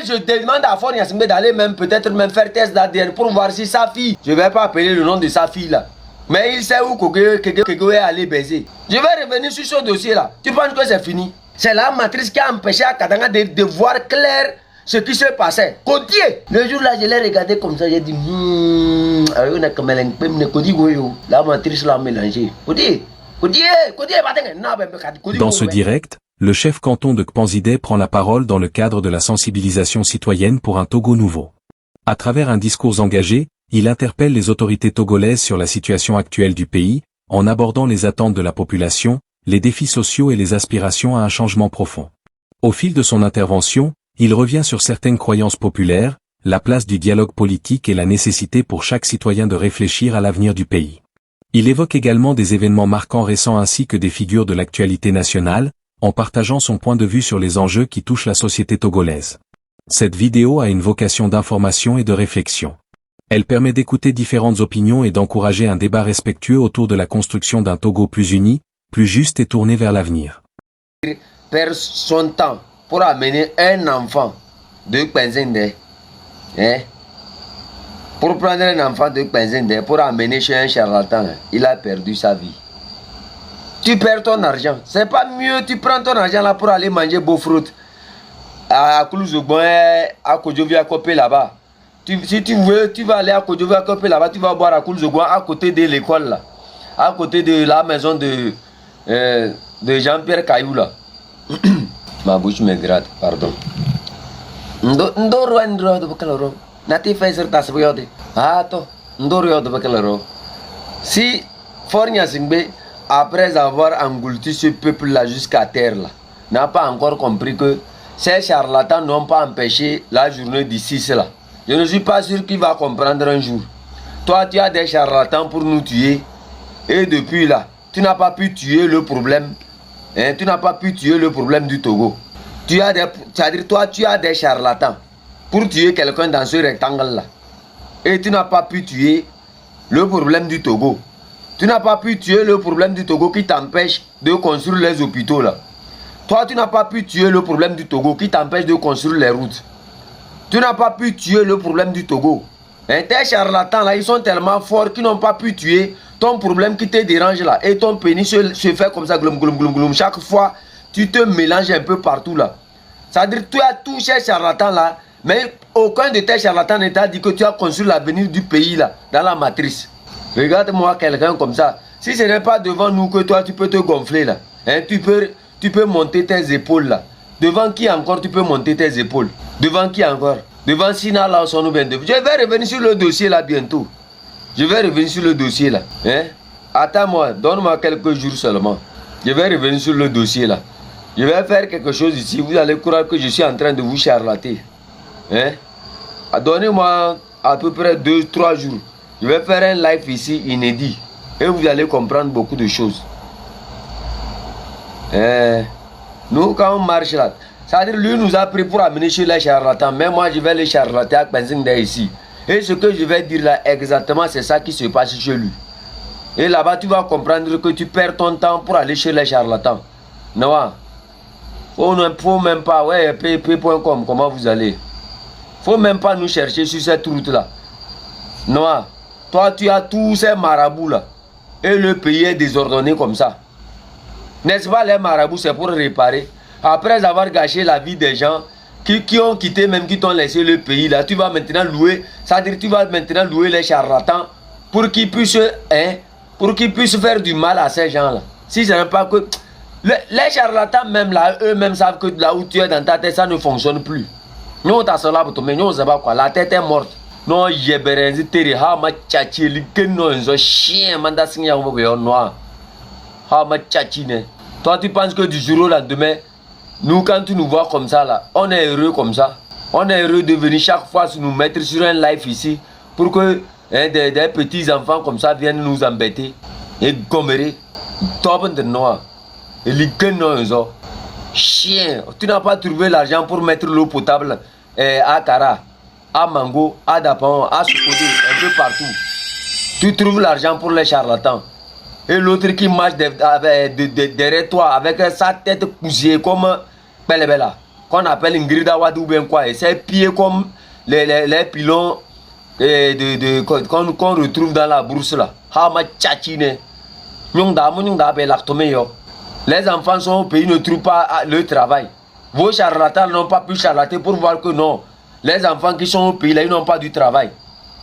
je demande à Fort Gnassingbé d'aller même peut-être même faire test d'ADN pour voir si sa fille, je ne vais pas appeler le nom de sa fille là, mais il sait où Kego est allé baiser. Je vais revenir sur ce dossier là. Tu penses que c'est fini? C'est la matrice qui a empêché à Katanga de voir clair ce qui se passait. Côtier. Le jour là, je l'ai regardé comme ça, j'ai dit, la matrice l'a mélangé. Dans ce direct, le chef canton de Kpanzidé prend la parole dans le cadre de la sensibilisation citoyenne pour un Togo nouveau. À travers un discours engagé, il interpelle les autorités togolaises sur la situation actuelle du pays, en abordant les attentes de la population, les défis sociaux et les aspirations à un changement profond. Au fil de son intervention, il revient sur certaines croyances populaires, la place du dialogue politique et la nécessité pour chaque citoyen de réfléchir à l'avenir du pays. Il évoque également des événements marquants récents ainsi que des figures de l'actualité nationale, en partageant son point de vue sur les enjeux qui touchent la société togolaise. Cette vidéo a une vocation d'information et de réflexion. Elle permet d'écouter différentes opinions et d'encourager un débat respectueux autour de la construction d'un Togo plus uni, plus juste et tourné vers l'avenir. Perd son temps pour amener un enfant de Kpanzindé, pour prendre un enfant de Kpanzindé, pour amener chez un charlatan, il a perdu sa vie. Tu perds ton argent. C'est pas mieux, tu prends ton argent là pour aller manger beau fruit à Koulouzougbon, à Kodjovi à Kopé là-bas. Si tu veux, tu vas aller à Kodjovi à Kopé là-bas, tu vas boire à Koulouzougbon à côté de l'école là, à côté de la maison de Jean-Pierre Caillou là. Ma bouche me gratte, pardon. Si Fort Gnassingbé, après avoir englouti ce peuple-là jusqu'à terre, là, n'a pas encore compris que ces charlatans n'ont pas empêché la journée du 6 là. Je ne suis pas sûr qu'il va comprendre un jour. Toi, tu as des charlatans pour nous tuer. Et depuis là, tu n'as pas pu tuer le problème. Tu n'as pas pu tuer le problème du Togo. C'est-à-dire, toi, tu as des charlatans pour tuer quelqu'un dans ce rectangle-là. Et tu n'as pas pu tuer le problème du Togo. Tu n'as pas pu tuer le problème du Togo qui t'empêche de construire les hôpitaux là. Toi, tu n'as pas pu tuer le problème du Togo qui t'empêche de construire les routes. Tu n'as pas pu tuer le problème du Togo. Tes charlatans là, ils sont tellement forts qu'ils n'ont pas pu tuer ton problème qui te dérange là. Et ton pénis se fait comme ça, glum, glum, glum, glum. Chaque fois, tu te mélanges un peu partout là. C'est-à-dire, tu as tous ces charlatans là, mais aucun de tes charlatans ne t'a dit que tu as construit l'avenir du pays là, dans la matrice. Regarde-moi quelqu'un comme ça. Si ce n'est pas devant nous que toi, tu peux te gonfler là. Tu peux monter tes épaules là. Devant qui encore tu peux monter tes épaules? Devant qui encore? Devant Sina là, je vais revenir sur le dossier là bientôt. Je vais revenir sur le dossier là. Attends-moi, donne-moi quelques jours seulement. Je vais revenir sur le dossier là. Je vais faire quelque chose ici. Vous allez croire que je suis en train de vous charlater. Donnez-moi à peu près 2-3 jours. Je vais faire un live ici inédit. Et vous allez comprendre beaucoup de choses. Nous, quand on marche là, c'est-à-dire lui nous a pris pour amener chez les charlatans. Mais moi, je vais les charlater à Kpanzindé ici. Et ce que je vais dire là, exactement, c'est ça qui se passe chez lui. Et là-bas, tu vas comprendre que tu perds ton temps pour aller chez les charlatans. Non, faut même pas, ouais, pp.com, comment vous allez? Faut même pas nous chercher sur cette route-là. Non, toi, tu as tous ces marabouts là. Et le pays est désordonné comme ça. N'est-ce pas, les marabouts, c'est pour réparer. Après avoir gâché la vie des gens qui ont quitté, même qui t'ont laissé le pays là, tu vas maintenant louer, c'est-à-dire tu vas maintenant louer les charlatans pour qu'ils puissent, faire du mal à ces gens-là. Si ce n'est pas que... Les charlatans même là, eux-mêmes savent que là où tu es dans ta tête, ça ne fonctionne plus. Nous, t'as cela pour toi, mais nous, on ne sait pas quoi. La tête est morte. Non, yéberenzi tere ha ma tchachi likeno enzo chien manda signa on va noir. Ha ma tchachi ne. Toi tu penses que du jour au lendemain, nous quand tu nous vois comme ça là, on est heureux comme ça. On est heureux de venir chaque fois nous mettre sur un live ici pour que des petits enfants comme ça viennent nous embêter et gommer. Top de noir. Et likeno enzo chien. Tu n'as pas trouvé l'argent pour mettre l'eau potable à Kara, à Mango, à Dapan, à Soukodi, un peu partout. Tu trouves l'argent pour les charlatans. Et l'autre qui marche derrière toi avec sa tête poussée comme Belebela. qu'on appelle Ingrida Wadu ou bien quoi, et c'est pieds comme les pilons qu'on retrouve dans la brousse là. Hama tchatchine. Les enfants sont au pays, ne trouvent pas le travail. Vos charlatans n'ont pas pu charlater pour voir que non. Les enfants qui sont au pays là, ils n'ont pas du travail.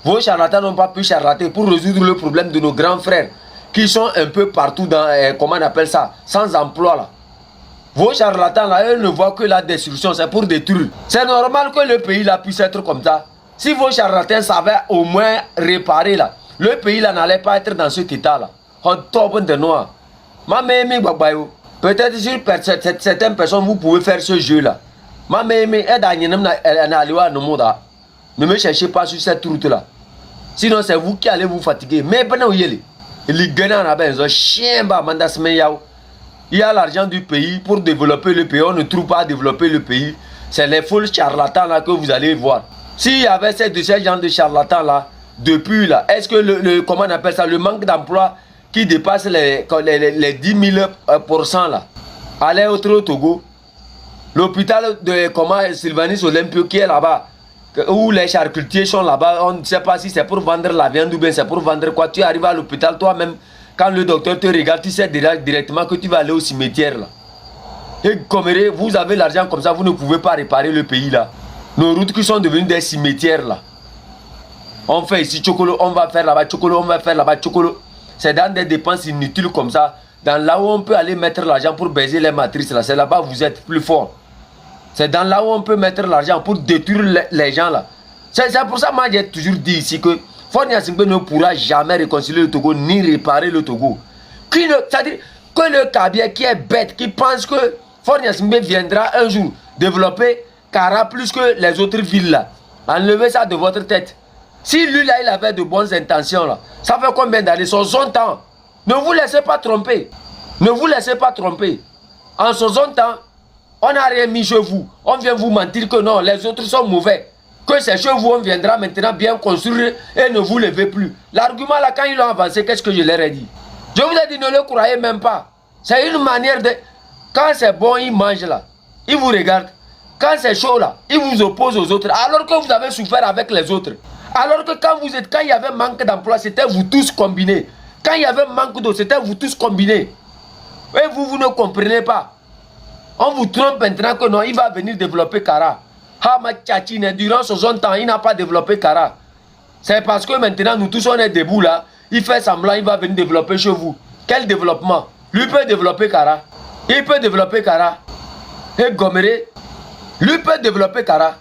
Vos charlatans n'ont pas pu charlater pour résoudre le problème de nos grands frères qui sont un peu partout dans, comment on appelle ça, sans emploi là. Vos charlatans là, eux ne voient que la destruction, c'est pour détruire. C'est normal que le pays là puisse être comme ça. Si vos charlatans savaient au moins réparer là, le pays là n'allait pas être dans cet état là. De noir. Peut-être sur certaines personnes vous pouvez faire ce jeu là. Ne me cherchez pas sur cette route là. Sinon c'est vous qui allez vous fatiguer. Mais il y a l'argent du pays pour développer le pays. On ne trouve pas à développer le pays. C'est les faux charlatans là que vous allez voir. S'il y avait ces gens de charlatans là, depuis là, est-ce que comment on appelle ça, le manque d'emploi qui dépasse les 10 000% là, allez au Togo, l'hôpital de Sylvanis Olympio qui est là-bas, où les charcutiers sont là-bas, on ne sait pas si c'est pour vendre la viande ou bien c'est pour vendre quoi. Tu arrives à l'hôpital toi-même, quand le docteur te regarde, tu sais directement que tu vas aller au cimetière là. Et comme vous avez l'argent comme ça, vous ne pouvez pas réparer le pays là. Nos routes qui sont devenues des cimetières là. On fait ici Chokolo, on va faire là-bas Chokolo, on va faire là-bas Chokolo. C'est dans des dépenses inutiles comme ça. Dans là où on peut aller mettre l'argent pour baiser les matrices là. C'est là-bas où vous êtes plus fort. C'est dans là où on peut mettre l'argent pour détruire les gens là. C'est pour ça que moi j'ai toujours dit ici que Fornia Singbe ne pourra jamais réconcilier le Togo ni réparer le Togo. C'est-à-dire que le Kabia qui est bête, qui pense que Fornia Singbe viendra un jour développer Kara plus que les autres villes là. Enlevez ça de votre tête. Si lui là il avait de bonnes intentions là, ça fait combien d'années? 60 ans. Ne vous laissez pas tromper. Ne vous laissez pas tromper. En 60 ans, on n'a rien mis chez vous. On vient vous mentir que non, les autres sont mauvais. Que c'est chez vous, on viendra maintenant bien construire et ne vous levez plus. L'argument là, quand ils l'ont avancé, qu'est-ce que je leur ai dit? Je vous ai dit, ne le croyez même pas. C'est une manière de... Quand c'est bon, ils mangent là. Ils vous regardent. Quand c'est chaud là, ils vous opposent aux autres. Alors que vous avez souffert avec les autres. Alors que quand il y avait manque d'emploi, c'était vous tous combinés. Quand il y avait manque d'eau, c'était vous tous combinés. Et vous ne comprenez pas. On vous trompe maintenant que non, il va venir développer Kara. Hama Tchatchine, durant 60 ans, il n'a pas développé Kara. C'est parce que maintenant, nous tous, on est debout là. Il fait semblant, il va venir développer chez vous. Quel développement? Lui peut développer Kara. Il peut développer Kara. Et Goméré, lui peut développer Kara.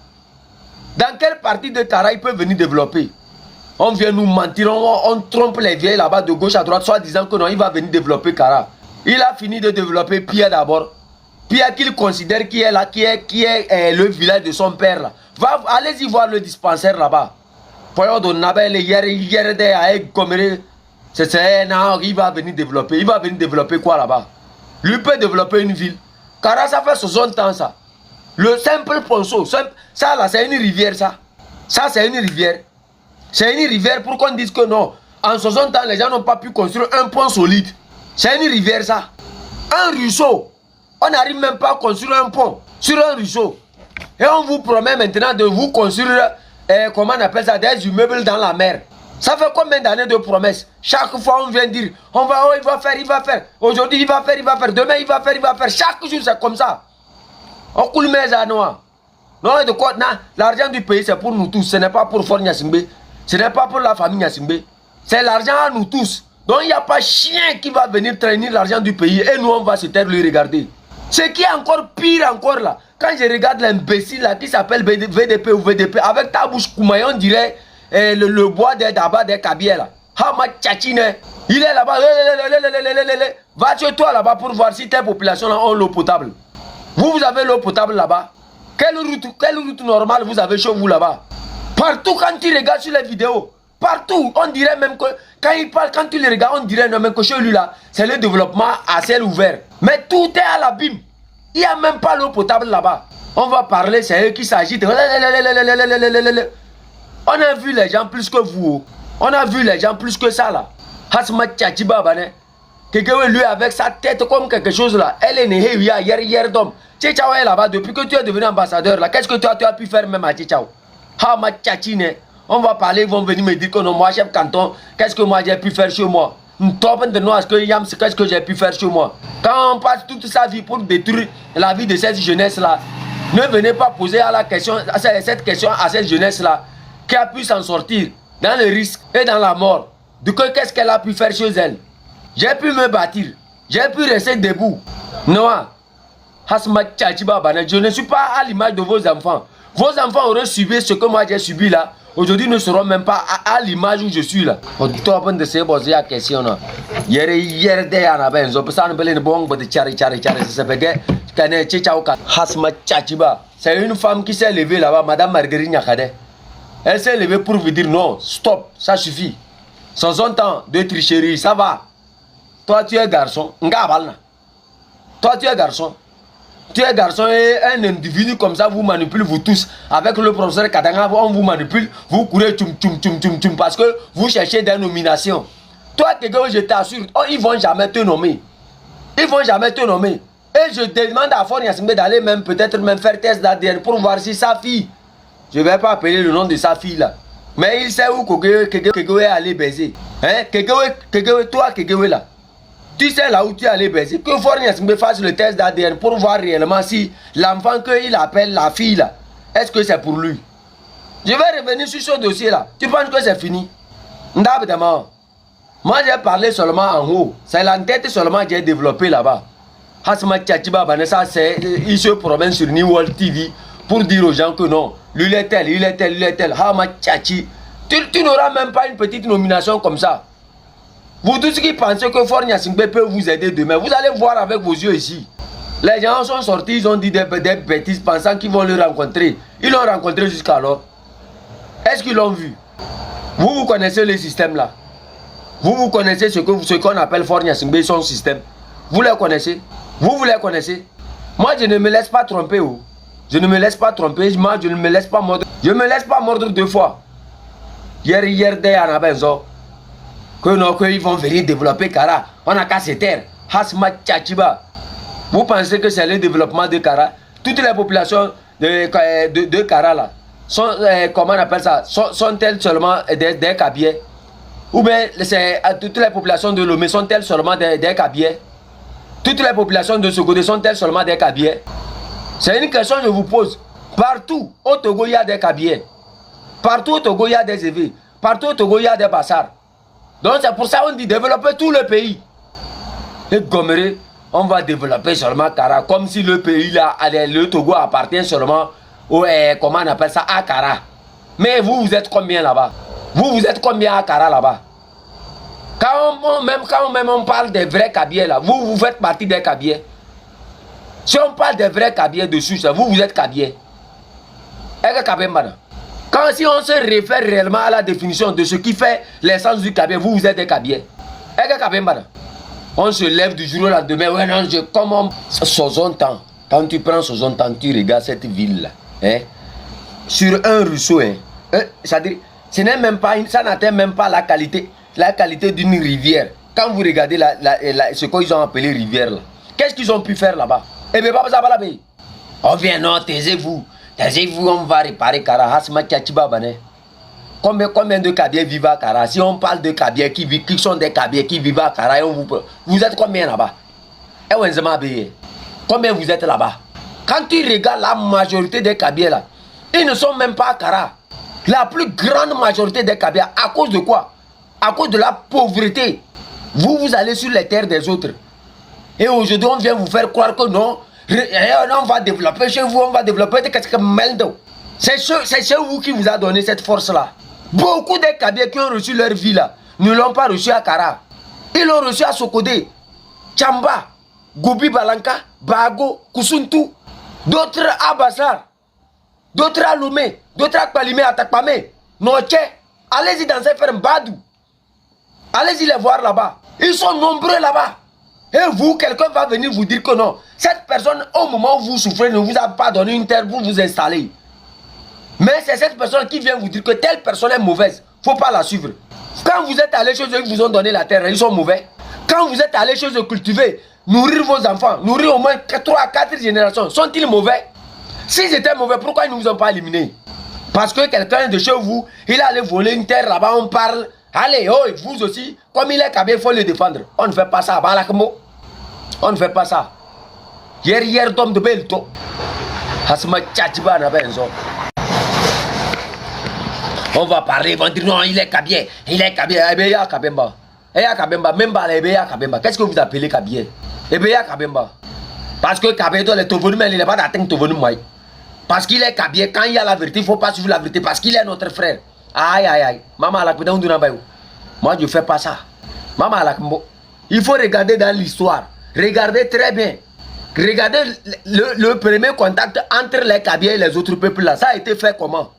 Dans quelle partie de Kara il peut venir développer? On vient nous mentir, on trompe les vieilles là-bas de gauche à droite, soit disant que non, il va venir développer Kara. Il a fini de développer Pierre d'abord. Pierre qu'il considère qui est là, qui est le village de son père là. Allez-y voir le dispensaire là-bas. Il va venir développer. Il va venir développer quoi là-bas? Lui peut développer une ville. Kara, ça fait 60 ans ça. Le simple ponceau, ça là, c'est une rivière ça. Ça, c'est une rivière. C'est une rivière pour qu'on dise que non. En 60 ans, les gens n'ont pas pu construire un pont solide. C'est une rivière ça. Un ruisseau. On n'arrive même pas à construire un pont sur un ruisseau. Et on vous promet maintenant de vous construire, comment on appelle ça, des immeubles dans la mer. Ça fait combien d'années de promesses? Chaque fois on vient dire, il va faire. Aujourd'hui il va faire. Demain il va faire. Chaque jour c'est comme ça. On coule mes anois. Non, de quoi? L'argent du pays c'est pour nous tous. Ce n'est pas pour Fort Gnassingbé. Ce n'est pas pour la famille Gnassingbé. C'est l'argent à nous tous. Donc il n'y a pas chien qui va venir traîner l'argent du pays et nous on va se taire le regarder. Ce qui est encore pire encore là, quand je regarde l'imbécile là qui s'appelle VDP ou VDP, avec ta bouche Koumaï, on dirait le bois des Daba des Kabiers là. Hama Tchatchine, il est là-bas. Va chez toi là-bas pour voir si tes populations là ont l'eau potable. Vous avez l'eau potable là-bas. Quelle route normale vous avez chez vous là-bas? Partout quand tu regardes sur les vidéos, partout, on dirait même que quand il parle, quand tu les regardes, on dirait même que chez lui là, c'est le développement à ciel ouvert. Mais tout est à l'abîme. Il n'y a même pas l'eau potable là-bas. On va parler, c'est eux qui s'agitent. On a vu les gens plus que vous. On a vu les gens plus que ça là. Hasma Tchachiba Bane. Quelqu'un lui avec sa tête comme quelque chose là. Elle est née hier d'homme. Tchétchao est là-bas depuis que tu es devenu ambassadeur là. Qu'est-ce que tu as pu faire même à Tchétchao? Ah ma tchatchine. On va parler, ils vont venir me dire que non, moi chef canton, qu'est-ce que moi j'ai pu faire chez moi? Qu'est-ce que j'ai pu faire chez moi? Quand on passe toute sa vie pour détruire la vie de cette jeunesse là, ne venez pas poser cette question à cette jeunesse là qui a pu s'en sortir dans le risque et dans la mort. De qu'est-ce qu'elle a pu faire chez elle? J'ai pu me bâtir, j'ai pu rester debout. Noah, je ne suis pas à l'image de vos enfants. Vos enfants auraient subi ce que moi j'ai subi là. Aujourd'hui ne seront même pas à l'image où je suis là. On dit toi de se poser la question là. Hier de yana benzo, ça ne peut pas bon de chari, c'est une femme qui s'est levée là-bas, Madame Marguerite Nyakade. Elle s'est levée pour vous dire non, stop, ça suffit. Sans son temps de tricherie, ça va. Toi tu es garçon, toi tu es garçon. Tu es garçon et un individu comme ça vous manipule vous tous. Avec le professeur Katanga, on vous manipule, vous courez tchoum parce que vous cherchez des nominations. Toi, je t'assure, ils vont jamais te nommer. Ils vont jamais te nommer. Et je demande à Fort Yassimbe d'aller même peut-être même faire test d'ADN pour voir si sa fille, je ne vais pas appeler le nom de sa fille là, mais il sait où Kegwe est allé baiser. Hein? Toi Kegwe là. Tu sais là où tu es allé baiser. Que Fort Yassimbe fasse le test d'ADN pour voir réellement si l'enfant qu'il appelle la fille là, est-ce que c'est pour lui. Je vais revenir sur ce dossier là. Tu penses que c'est fini? Ndabdama. Moi j'ai parlé seulement en haut. C'est l'entête seulement que j'ai développé là-bas. Hasma Tchatchiba Vanessa, il se promène sur New World TV pour dire aux gens que non, lui il est tel, il est tel, il est tel. Hama Tchatchi. Tu n'auras même pas une petite nomination comme ça. Vous tous qui pensez que Fort Yassimbe peut vous aider demain, vous allez voir avec vos yeux ici. Les gens sont sortis, ils ont dit des bêtises pensant qu'ils vont le rencontrer. Ils l'ont rencontré jusqu'alors. Est-ce qu'ils l'ont vu? Vous connaissez le système là. Vous connaissez ce qu'on appelle Fort Yassimbe, son système. Vous les connaissez? Vous les connaissez? Moi je ne me laisse pas tromper. Oh. Je ne me laisse pas tromper. Moi je ne me laisse pas mordre. Je ne me laisse pas mordre deux fois. Hier, que non, qu'ils vont venir développer Kara. On n'a qu'à se taire. Hasma Tchachiba. Vous pensez que c'est le développement de Kara? Toutes les populations de Kara là, sont, comment on appelle ça, sont-elles seulement des Kabiers? Ou bien toutes les populations de Lomé sont-elles seulement des Kabiers? Toutes les populations de Sogodé sont-elles seulement des Kabiers? C'est une question que je vous pose. Partout au Togo, il y a des Kabiers. Partout au Togo, il y a des Évé. Partout au Togo, il y a des Bassars. Donc c'est pour ça qu'on dit développer tout le pays. Et Goméré, on va développer seulement Kara. Comme si le pays là, le Togo appartient seulement au, comment on appelle ça, à Kara. Mais vous êtes combien là-bas? Vous êtes combien à Kara là-bas? Quand même on parle des vrais Kabiers là, vous faites partie des Kabiers. Si on parle des vrais Kabiers dessus, vous êtes Kabiers. Quand si on se réfère réellement à la définition de ce qui fait l'essence du Kabier, vous êtes des Kabiers. On se lève du jour au lendemain, ouais non, comme Sozontan. Quand tu prends Sozontan, tu regardes cette ville là. Hein? Sur un ruisseau, hein? C'est-à-dire, ça n'atteint même pas la qualité d'une rivière. Quand vous regardez ce qu'ils ont appelé rivière là, qu'est-ce qu'ils ont pu faire là-bas? Eh bien, pas ça va là-bas. On vient, non, taisez-vous, on va réparer Kara, Hasma Tchachiba Bane. Combien de Kabiers vivent à Kara? Si on parle de Kabiers qui sont des Kabiers qui vivent à Kara, vous êtes combien là-bas? Combien vous êtes là-bas? Quand tu regardes la majorité des Kabiers là, ils ne sont même pas à Kara. La plus grande majorité des Kabiers, à cause de quoi? À cause de la pauvreté. Vous allez sur les terres des autres. Et aujourd'hui, on vient vous faire croire que non, on va développer chez vous, on va développer des Meldo. C'est chez vous qui vous a donné cette force-là. Beaucoup des Kabiers qui ont reçu leur vie là, ne l'ont pas reçu à Kara. Ils l'ont reçu à Sokodé, Tchamba, Gobi Balanka, Bago, Kusuntu, d'autres à Bassar, d'autres à Lomé, d'autres à Kpalimé, à Takpamé, Noche. Allez-y dans ces fermes Badou. Allez-y les voir là-bas. Ils sont nombreux là-bas. Et vous, quelqu'un va venir vous dire que non. Cette personne, au moment où vous souffrez, ne vous a pas donné une terre pour vous installer. Mais c'est cette personne qui vient vous dire que telle personne est mauvaise. Il ne faut pas la suivre. Quand vous êtes allé chez eux, ils vous ont donné la terre, ils sont mauvais. Quand Quand vous êtes allé chez eux cultiver, nourrir vos enfants, nourrir au moins 3 à 4 générations, sont-ils mauvais? S'ils étaient mauvais, pourquoi ils ne vous ont pas éliminés? Parce que quelqu'un de chez vous, il allait voler une terre là-bas, on parle. Allez, oh, vous aussi, comme il est Kabé, il faut le défendre. On ne fait pas ça, Balakmo. On ne fait pas ça. Hier, d'homme de Belto. Hasma Tchatchiba n'a pas raison. On va parler, ils vont dire non, il est Kabé. Il est Kabé, Ebeya Kabemba. Eya Kabemba, même pas Ebeya Kabemba. Qu'est-ce que vous appelez Kabé? Ebeya Kabemba. Parce que Kabé doit être venu, mais il n'est pas d'atteindre venu, moi. Parce qu'il est Kabé, quand il y a la vérité, il ne faut pas suivre la vérité. Parce qu'il est notre frère. Aïe, aïe, aïe. Maman, moi, je ne fais pas ça. Maman, il faut regarder dans l'histoire. Regardez très bien. Regardez le premier contact entre les Kabyles et les autres peuples là. Ça a été fait comment?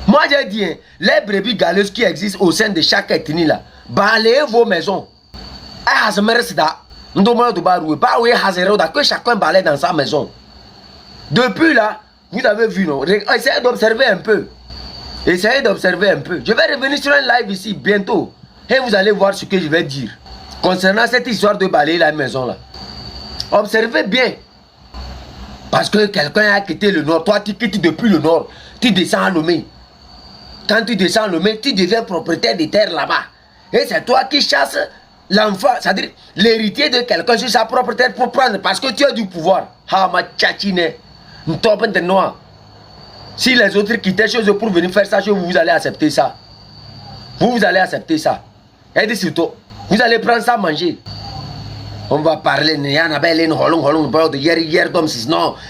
Moi, j'ai dit, hein, les brebis galeuses qui existent au sein de chaque ethnie là, balayez vos maisons. Que chacun balaye dans sa maison. Depuis là, vous avez vu, non? Essayez d'observer un peu. Essayez d'observer un peu. Je vais revenir sur un live ici bientôt. Et vous allez voir ce que je vais dire. Concernant cette histoire de balayer la maison là. Observez bien. Parce que quelqu'un a quitté le nord. Toi, tu quittes depuis le nord. Tu descends à Lomé. Quand tu descends à Lomé, tu deviens propriétaire des terres là-bas. Et c'est toi qui chasses l'enfant. C'est-à-dire l'héritier de quelqu'un sur sa propre terre pour prendre. Parce que tu as du pouvoir. Ha, ma tchatchine. Nous tombons de noix. Si les autres quittaient chez eux pour venir faire ça chez vous, vous allez accepter ça. Vous allez accepter ça. Et dit surtout, vous allez prendre ça à manger. On va parler, hier, non,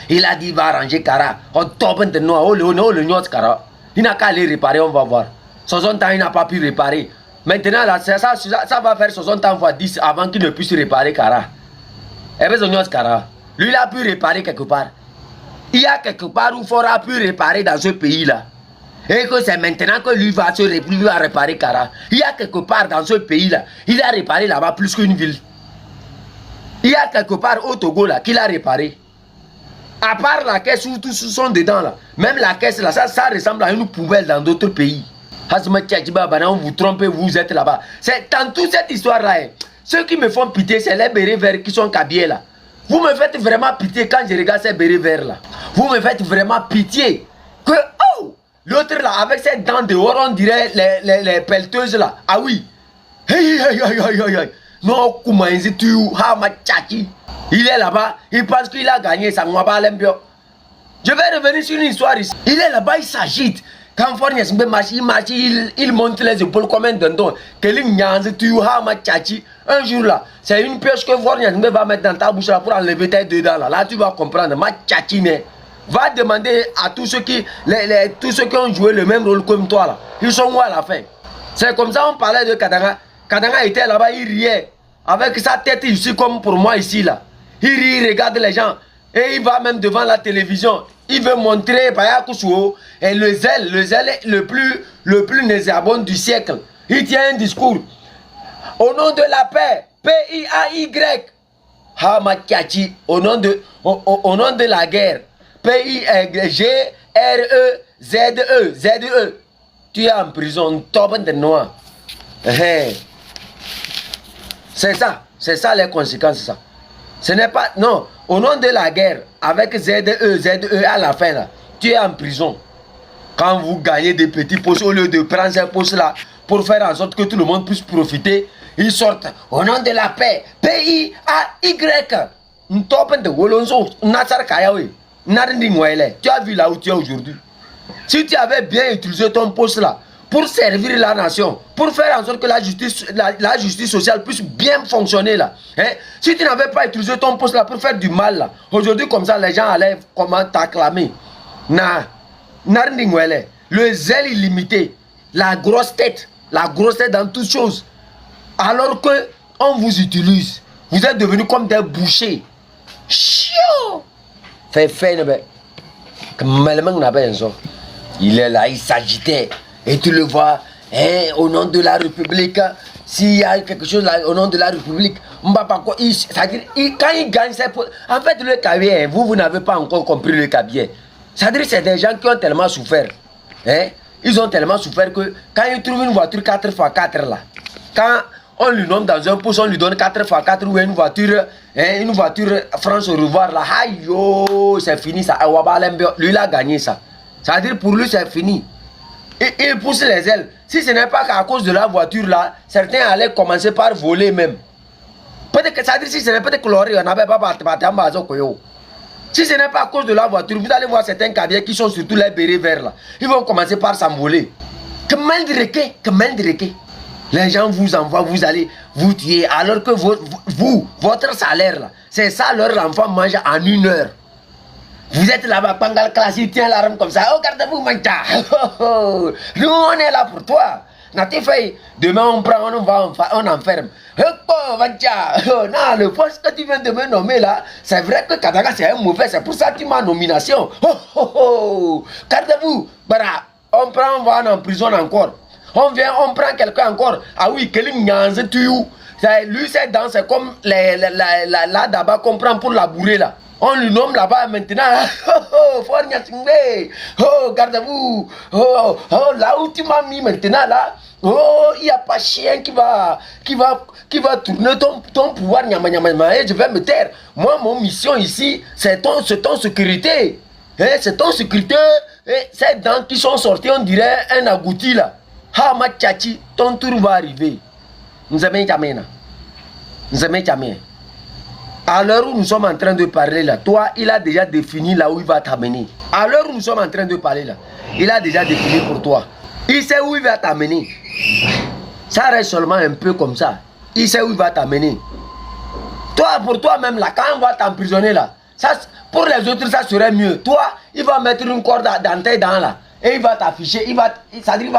il a dit il va arranger Kara. On tombe de noix, Kara. Il n'a qu'à aller réparer, on va voir. 60 ans, il n'a pas pu réparer. Maintenant, là, ça va faire 60 ans fois 10 avant qu'il ne puisse réparer Kara. Et bien, Kara. Lui, il a pu réparer quelque part. Il y a quelque part où il faudra pu réparer dans ce pays-là. Et que c'est maintenant que lui va réparer Kara. Il y a quelque part dans ce pays-là, il a réparé là-bas plus qu'une ville. Il y a quelque part au Togo là qu'il a réparé. À part la caisse où tous sont dedans là. Même la caisse là, ça ressemble à une poubelle dans d'autres pays. Vous trompez, vous êtes là-bas. C'est dans toute cette histoire là. Ceux qui me font pitié, c'est les bérets verts qui sont Kabyles là. Vous me faites vraiment pitié quand je regarde ces bérets verts là. Vous me faites vraiment pitié. Que, oh, l'autre là, avec ses dents dehors, on dirait les pelleteuses là. Ah oui. Non, il est là-bas, il pense qu'il a gagné ça. Je vais revenir sur une histoire ici. Il est là-bas, il s'agite. Quand il monte les épaules comme un dindon. Un jour là, c'est une pioche que Forniasme va mettre dans ta bouche là pour enlever tes deux dents là. Là, tu vas comprendre. Va demander à tous ceux qui ont joué le même rôle comme toi là. Ils sont où à la fin? C'est comme ça on parlait de Kadanga. Kadanga était là-bas, il riait. Avec sa tête ici comme pour moi ici là. Il rit, il regarde les gens. Et il va même devant la télévision. Il veut montrer et le zèle le plus nauséabond du siècle. Il tient un discours. Au nom de la paix, P-I-A-Y. Hamakiachi, au nom de la guerre, P-I-G-R-E-Z-E, Z-E. Tu es en prison, top de noix. C'est ça les conséquences, ça. Ce n'est pas, non, au nom de la guerre, avec Z-E à la fin, là, tu es en prison. Quand vous gagnez des petits postes, au lieu de prendre ces postes-là, pour faire en sorte que tout le monde puisse profiter, ils sortent au nom de la paix, P-I-A-Y. Tu as vu là où tu es aujourd'hui. Si tu avais bien utilisé ton poste-là, pour servir la nation, pour faire en sorte que la justice sociale puisse bien fonctionner là. Hein? Si tu n'avais pas utilisé ton poste là pour faire du mal là, aujourd'hui comme ça les gens allaient comment t'acclamer. Le zèle illimité, la grosse tête dans toutes choses. Alors que on vous utilise, vous êtes devenus comme des bouchers. Chiot! Il est là, il s'agitait. Et tu le vois, hein, au nom de la République, s'il y a quelque chose là, au nom de la République, quand il gagne, c'est pour... En fait, le Kabylie, vous n'avez pas encore compris le Kabylie. C'est-à-dire c'est des gens qui ont tellement souffert. Hein? Ils ont tellement souffert que quand ils trouvent une voiture 4x4 là, quand on lui nomme dans un poste, on lui donne 4x4 ou une voiture France au revoir là. Aïe yo, c'est fini ça. Lui il a gagné ça. Ça veut dire pour lui c'est fini. Et il pousse les ailes. Si ce n'est pas qu'à cause de la voiture là, certains allaient commencer par voler même. Peut-être que ça veut dire si ce n'est peut-être que l'oreille, on n'avait pas si ce n'est pas à cause de la voiture, vous allez voir certains caviers qui sont surtout les bérets verts là. Ils vont commencer par s'envoler. Les gens vous envoient, vous allez vous tuer. Alors que votre salaire là, c'est ça leur enfant mange en 1 heure. Vous êtes là-bas, Pangal classique, tiens l'arme comme ça. Oh, gardez-vous, Mancha. Nous, on est là pour toi. Demain, on prend, on enferme. Non, le poste que tu viens de me nommer là, c'est vrai que Katanga c'est un mauvais, c'est pour ça que tu m'as nomination. Gardez-vous. On prend, on va en prison encore. On vient, on prend quelqu'un encore. Ah oui, Kelim Nyanze Tuyou. Lui, c'est dans, c'est comme là d'abord qu'on prend pour labourer là. On lui nomme là-bas maintenant. Oh, gardez-vous. Oh, là où tu m'as mis maintenant là. Oh, il n'y a pas chien qui va tourner ton pouvoir. Et je vais me taire. Moi, mon mission ici, c'est ton sécurité. C'est ton sécurité. Ces dents qui sont sorties, on dirait un agouti là. Ha, ma tchachi, ton tour va arriver. Nous aimons jamais. Nous aimons jamais. À l'heure où nous sommes en train de parler là, toi, il a déjà défini là où il va t'amener. À l'heure où nous sommes en train de parler là, il a déjà défini pour toi. Il sait où il va t'amener. Ça reste seulement un peu comme ça. Il sait où il va t'amener. Toi, pour toi-même là, quand on va t'emprisonner là, ça, pour les autres, ça serait mieux. Toi, il va mettre une corde dans tes dents là. Et il va t'afficher, il va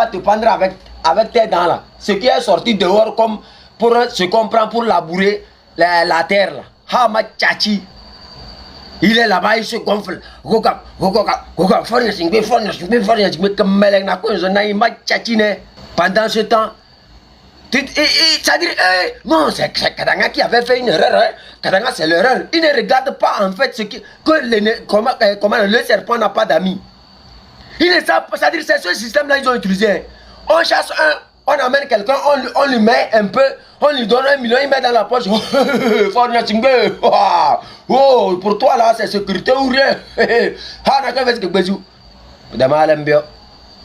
te pendre avec tes dents là. Ce qui est sorti dehors comme pour ce qu'on prend pour labourer la terre là. Ha ma tchachi. Il est là-bas, il se gonfle. Pendant ce temps, ça dit, non, c'est Katanga qui avait fait une erreur. Hein. Katanga, c'est l'erreur. Il ne regarde pas en fait ce comment le serpent n'a pas d'amis. Il ne savent pas, c'est-à-dire c'est ce système-là ils ont utilisé. On chasse un, on amène quelqu'un, on lui met un peu, on lui donne 1 million, il met dans la poche. Oh, pour toi là, c'est sécurité ou rien.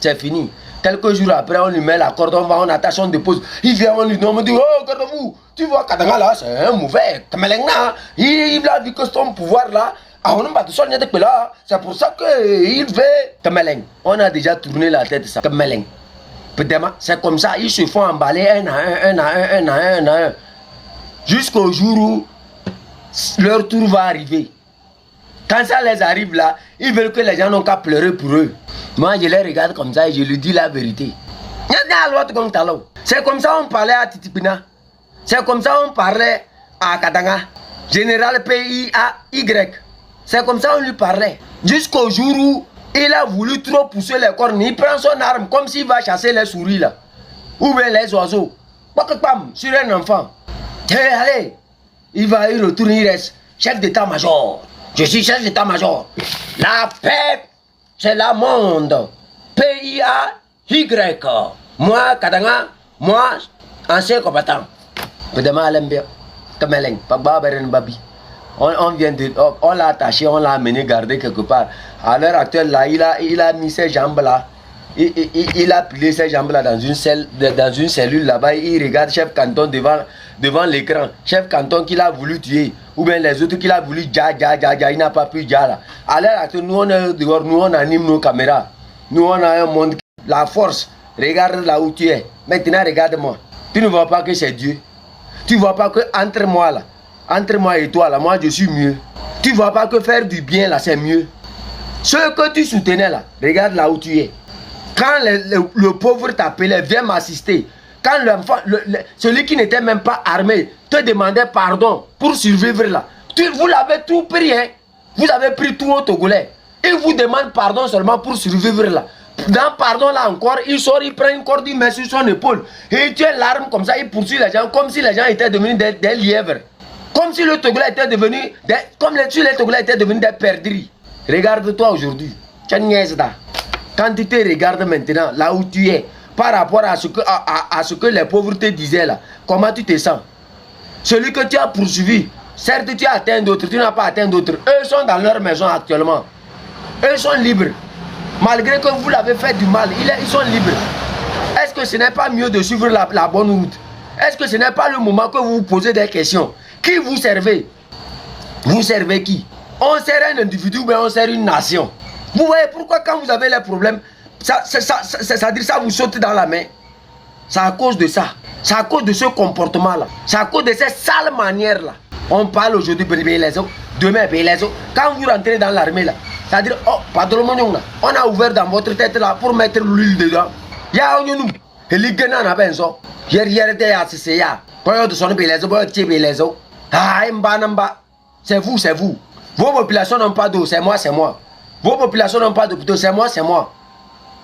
C'est fini. Quelques jours après, on lui met la corde, on attache, on dépose. Il vient, on lui donne, on dit, oh, regardez-vous, tu vois, Katanga là, c'est un mauvais. Il a vu que son pouvoir là, c'est pour ça qu'il veut. On a déjà tourné la tête ça. C'est comme ça, ils se font emballer un à un. Jusqu'au jour où leur tour va arriver. Quand ça les arrive là, ils veulent que les gens n'ont qu'à pleurer pour eux. Moi je les regarde comme ça et je lui dis la vérité. C'est comme ça on parlait à Titipina. C'est comme ça on parlait à Katanga. Général PIAY. C'est comme ça on lui parlait. Jusqu'au jour où il a voulu trop pousser les cornes. Il prend son arme comme s'il va chasser les souris là. Ou bien les oiseaux. Sur un enfant. Allez. Il retourne, il reste chef d'état-major. Je suis chef d'état-major. La paix, c'est la monde. PIAY. Moi, Katanga, moi, ancien combattant. On vient de, on l'a attaché, on l'a amené garder quelque part. À l'heure actuelle, là, il a mis ses jambes là. Il a plié ses jambes là dans une cellule là-bas. Il regarde chef canton devant l'écran. Chef canton qu'il a voulu tuer. Ou bien les autres qu'il a voulu il n'a pas pu là. À l'heure actuelle, nous on est dehors, nous on anime nos caméras. Nous on a un monde. La force, regarde là où tu es. Maintenant, regarde-moi. Tu ne vois pas que c'est Dieu. Tu ne vois pas que entre moi là. Entre moi et toi là, moi je suis mieux. Tu vois pas que faire du bien là c'est mieux. Ce que tu soutenais là, regarde là où tu es. Quand le pauvre t'appelait, viens m'assister. Quand l'enfant, celui qui n'était même pas armé, te demandait pardon pour survivre là. Vous l'avez tout pris, hein. Vous avez pris tout au Togolais. Il vous demande pardon seulement pour survivre là. Dans pardon là encore, il sort, il prend une corde, il met sur son épaule. Et il tient l'arme comme ça, il poursuit les gens comme si les gens étaient devenus des lièvres. Comme si le Togolais était devenu, si les Togolais étaient devenus des perdrix. Regarde-toi aujourd'hui. Quand tu te regardes maintenant, là où tu es, par rapport à ce que les pauvres te disaient là, comment tu te sens? Celui que tu as poursuivi, certes tu as atteint d'autres, tu n'as pas atteint d'autres. Eux sont dans leur maison actuellement. Eux sont libres. Malgré que vous l'avez fait du mal, ils sont libres. Est-ce que ce n'est pas mieux de suivre la bonne route? Est-ce que ce n'est pas le moment que vous vous posez des questions? Qui vous servez? Vous servez qui? On sert un individu, mais on sert une nation. Vous voyez pourquoi quand vous avez les problèmes, ça vous saute dans la main? C'est à cause de ça. C'est à cause de ce comportement-là. C'est à cause de ces sales manières-là. On parle aujourd'hui de les autres, demain les autres. Quand vous rentrez dans l'armée là, c'est-à-dire, oh, patron, on a ouvert dans votre tête là pour mettre l'huile dedans. Ya nous. Et les gars n'en avaient pas. Hier, c'est ya. Quand on sonne les autres, c'est vous, c'est vous. Vos populations n'ont pas d'eau, c'est moi, c'est moi. Vos populations n'ont pas d'eau potable, c'est moi, c'est moi.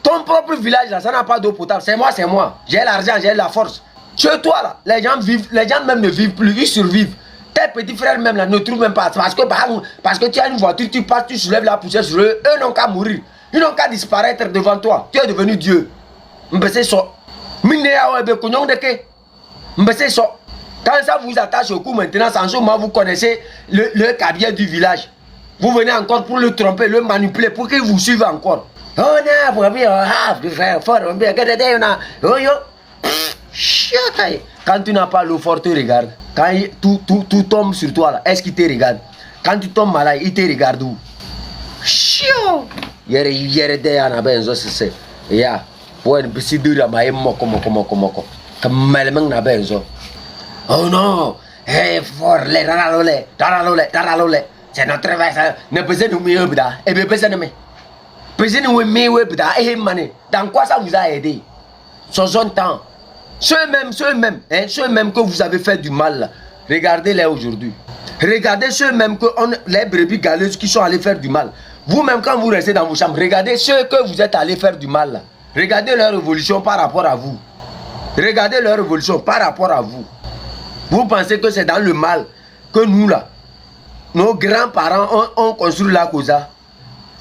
Ton propre village là, ça n'a pas d'eau potable, c'est moi, c'est moi. J'ai l'argent, j'ai la force. Chez toi là, les gens même ne vivent plus, ils survivent. Tes petits frères même là ne trouvent même pas. Parce que tu as une voiture, tu passes, tu soulèves la poussière sur eux, eux n'ont qu'à mourir. Ils n'ont qu'à disparaître devant toi. Tu es devenu Dieu. Quand ça vous attache au cou maintenant, en ce moment vous connaissez le cabier du village. Vous venez encore pour le tromper, le manipuler, pour qu'il vous suive encore. Quand tu n'as pas l'eau forte, te regarde. Quand tout tombe sur toi, là, est-ce qu'il te regarde? Quand tu tombes malade, il te regarde où? Oh non! Hey, fort, les daralole. C'est notre rêve. Ne pesez nous mieux, bida. Et bien, pesez nous. Pesez nous mieux, bida. Et mané. Dans quoi ça vous a aidé? Sur son temps. Ceux-mêmes que vous avez fait du mal, là, regardez-les aujourd'hui. Regardez ceux-mêmes que les brebis galeuses qui sont allés faire du mal. Vous-même, quand vous restez dans vos chambres, regardez ceux que vous êtes allés faire du mal. Là. Regardez leur évolution par rapport à vous. Regardez leur évolution par rapport à vous. Vous pensez que c'est dans le mal que nous, là, nos grands-parents ont construit la Cosa?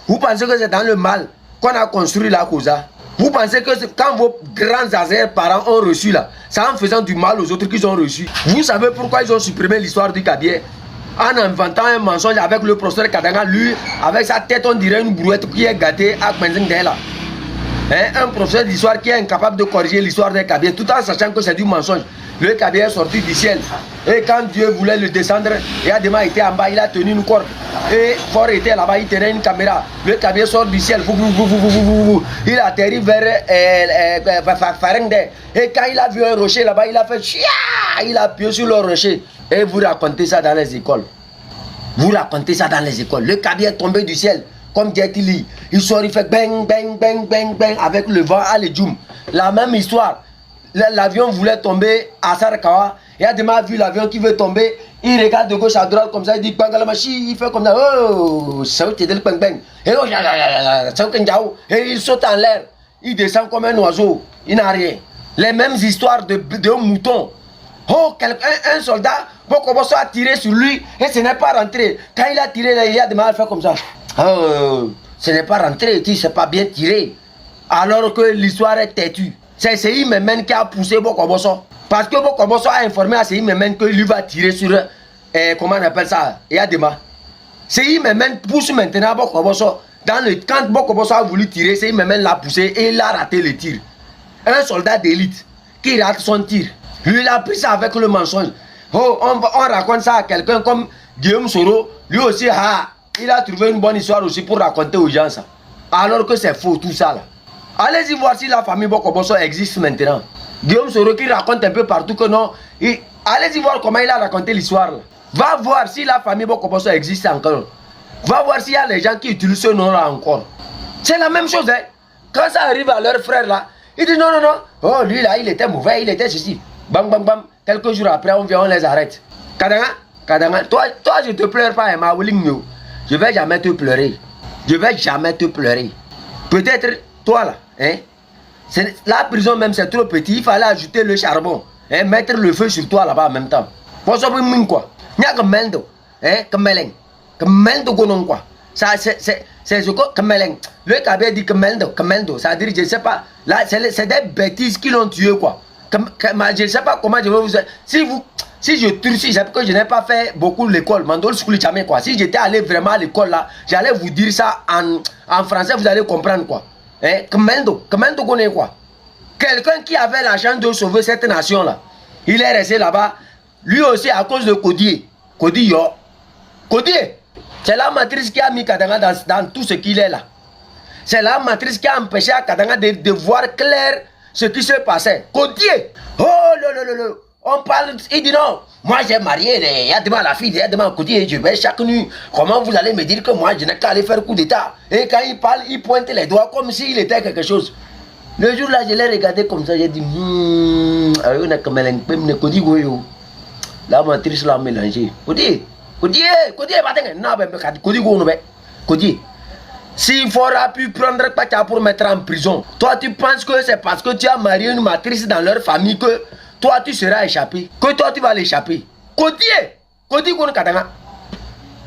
Vous pensez que c'est dans le mal qu'on a construit la Cosa? Vous pensez que quand vos grands arrière-parents ont reçu là, c'est en faisant du mal aux autres qu'ils ont reçu? Vous savez pourquoi ils ont supprimé l'histoire du Kabier? En inventant un mensonge avec le professeur Kadanga, lui, avec sa tête, on dirait une brouette qui est gâtée à Kwenzingdela. Un professeur d'histoire qui est incapable de corriger l'histoire des Kabier, tout en sachant que c'est du mensonge. Le Kabier est sorti du ciel. Et quand Dieu voulait le descendre, Yadema était en bas, il a tenu une corde. Et Fort était là-bas, il tenait une caméra. Le Kabier sort du ciel. Il atterrit vers Farengde. Et quand il a vu un rocher là-bas, il a fait chia. Il a appuyé sur le rocher. Et vous racontez ça dans les écoles. Vous racontez ça dans les écoles. Le Kabier est tombé du ciel. Comme Jet Li. Il sort, il fait bang, bang, bang, bang, bang avec le vent à l'Edjoum. La même histoire. L'avion voulait tomber à Sarakawa. Il a déjà vu l'avion qui veut tomber. Il regarde de gauche à droite comme ça. Il dit Bangalamachi. Il fait comme ça. Oh, ça veut dire bang bang. Et il saute en l'air. Il descend comme un oiseau. Il n'a rien. Les mêmes histoires de moutons. Oh, un soldat, Bokoboso a tiré sur lui et ce n'est pas rentré. Quand il a tiré, il a déjà fait comme ça. Oh, ce n'est pas rentré. Il ne s'est pas bien tiré. Alors que l'histoire est têtue. C'est Seyi Memen qui a poussé Bokoboso. Parce que Bokoboso a informé à Seyi Memen qu'il lui va tirer sur, comment on appelle ça, Yadema. Seyi Memen pousse maintenant Bokoboso. Quand Bokoboso a voulu tirer, Seyi Memen l'a poussé et il a raté le tir. Un soldat d'élite qui rate son tir. Lui, il a pris ça avec le mensonge. Oh, on raconte ça à quelqu'un comme Guillaume Soro. Lui aussi, il a trouvé une bonne histoire aussi pour raconter aux gens ça. Alors que c'est faux tout ça là. Allez-y voir si la famille Bokoboso existe maintenant. Guillaume Soro qui raconte un peu partout que non. Allez-y voir comment il a raconté l'histoire. Va voir si la famille Bokoboso existe encore. Va voir s'il y a les gens qui utilisent ce nom-là encore. C'est la même chose. Hein. Quand ça arrive à leur frère là, ils disent non. Oh, lui là, il était mauvais, il était ceci. Bam, bam, bam. Quelques jours après, on vient, on les arrête. Kadanga, toi, je te pleure pas, ma Willingno. Je vais jamais te pleurer. Je vais jamais te pleurer. Peut-être, toi là, hein, la prison même c'est trop petit, il fallait ajouter le charbon, hein, mettre le feu sur toi là-bas en même temps. Pour ça, quoi. Il y a que mendo, hein, que meleng, que mendo gonon quoi. Ça, c'est ce que Kemeleng. Le Kabé dit Kemeldo, ça veut dire, je ne sais pas, là, c'est des bêtises qui l'ont tué, quoi. Je ne sais pas comment je vais vous... Si je turcis, c'est parce que je n'ai pas fait beaucoup l'école, Mandol School jamais, quoi. Si j'étais allé vraiment à l'école, là, j'allais vous dire ça en français, vous allez comprendre, quoi. Hein? Kemeldo connaît quoi? Quelqu'un qui avait la chance de sauver cette nation-là, il est resté là-bas, lui aussi à cause de Kodié. Kodié, c'est la matrice qui a mis Katanga dans tout ce qu'il est là. C'est la matrice qui a empêché à Katanga de voir clair ce qui se passait. Kodié, oh là. On parle, il dit non, moi j'ai marié, il y a demain la fille, il y a demain Kodié, je vais chaque nuit. Comment vous allez me dire que moi je n'ai qu'à aller faire coup d'état? Et quand il parle, il pointe les doigts comme s'il était quelque chose. Le jour là, je l'ai regardé comme ça, j'ai dit, la matrice l'a mélangé. Kodié, s'il faudra pu prendre Pacha pour mettre en prison, toi tu penses que c'est parce que tu as marié une matrice dans leur famille que toi tu seras échappé, que toi tu vas l'échapper. Kodié Katanga.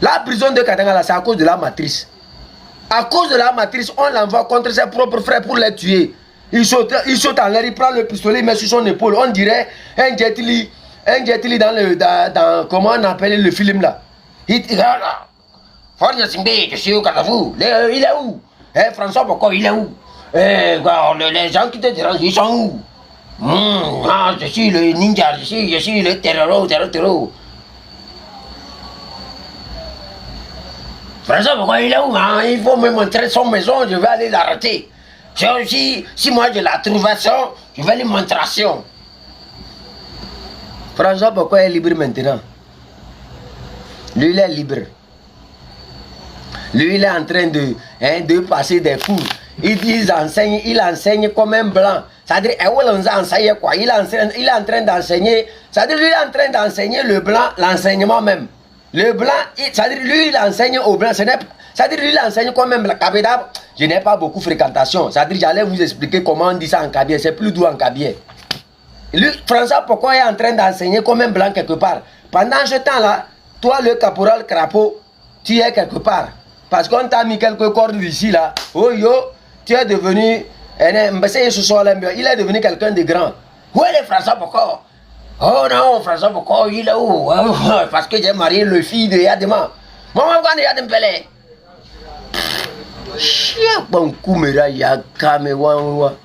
La prison de Katanga là, c'est à cause de la matrice. À cause de la matrice, on l'envoie contre ses propres frères pour les tuer. Il saute en l'air, il prend le pistolet, il met sur son épaule. On dirait un Jet Li dans comment on appelle le film là. Il dit, je suis au Kadavou. Il est où? François Boko, il est où? Les gens qui te dérangent, ils sont où? Je suis le ninja, je suis le terror. François Boko, il est où? Il faut me montrer son maison, je vais aller l'arrêter. Si moi je la trouve, je vais lui montrer. François Boko est libre maintenant. Lui, il est libre. Lui, il est en train de passer des cours. Il enseigne comme un blanc. C'est-à-dire, il est en train d'enseigner. C'est-à-dire, lui, il est en train d'enseigner le blanc, l'enseignement même. Le blanc, c'est-à-dire, lui, il enseigne au blanc. C'est-à-dire, lui, il enseigne comme un blanc. Kabeda, je n'ai pas beaucoup de fréquentation. C'est-à-dire, j'allais vous expliquer comment on dit ça en Kabylie. C'est plus doux en Kabylie. Lui, François, pourquoi il est en train d'enseigner comme un blanc quelque part? Pendant ce temps-là, toi, le caporal Crapaud, tu es quelque part. Parce qu'on t'a mis quelques cordes ici, là. Oh yo, tu es devenu... Il est devenu quelqu'un de grand. Où est le François Boko? Oh non, François Boko, il est où? Parce que j'ai marié le fils de Yadema. Maman, quand Yadem Pelé. Chien, bon coup, mais là, il y a Kamewa.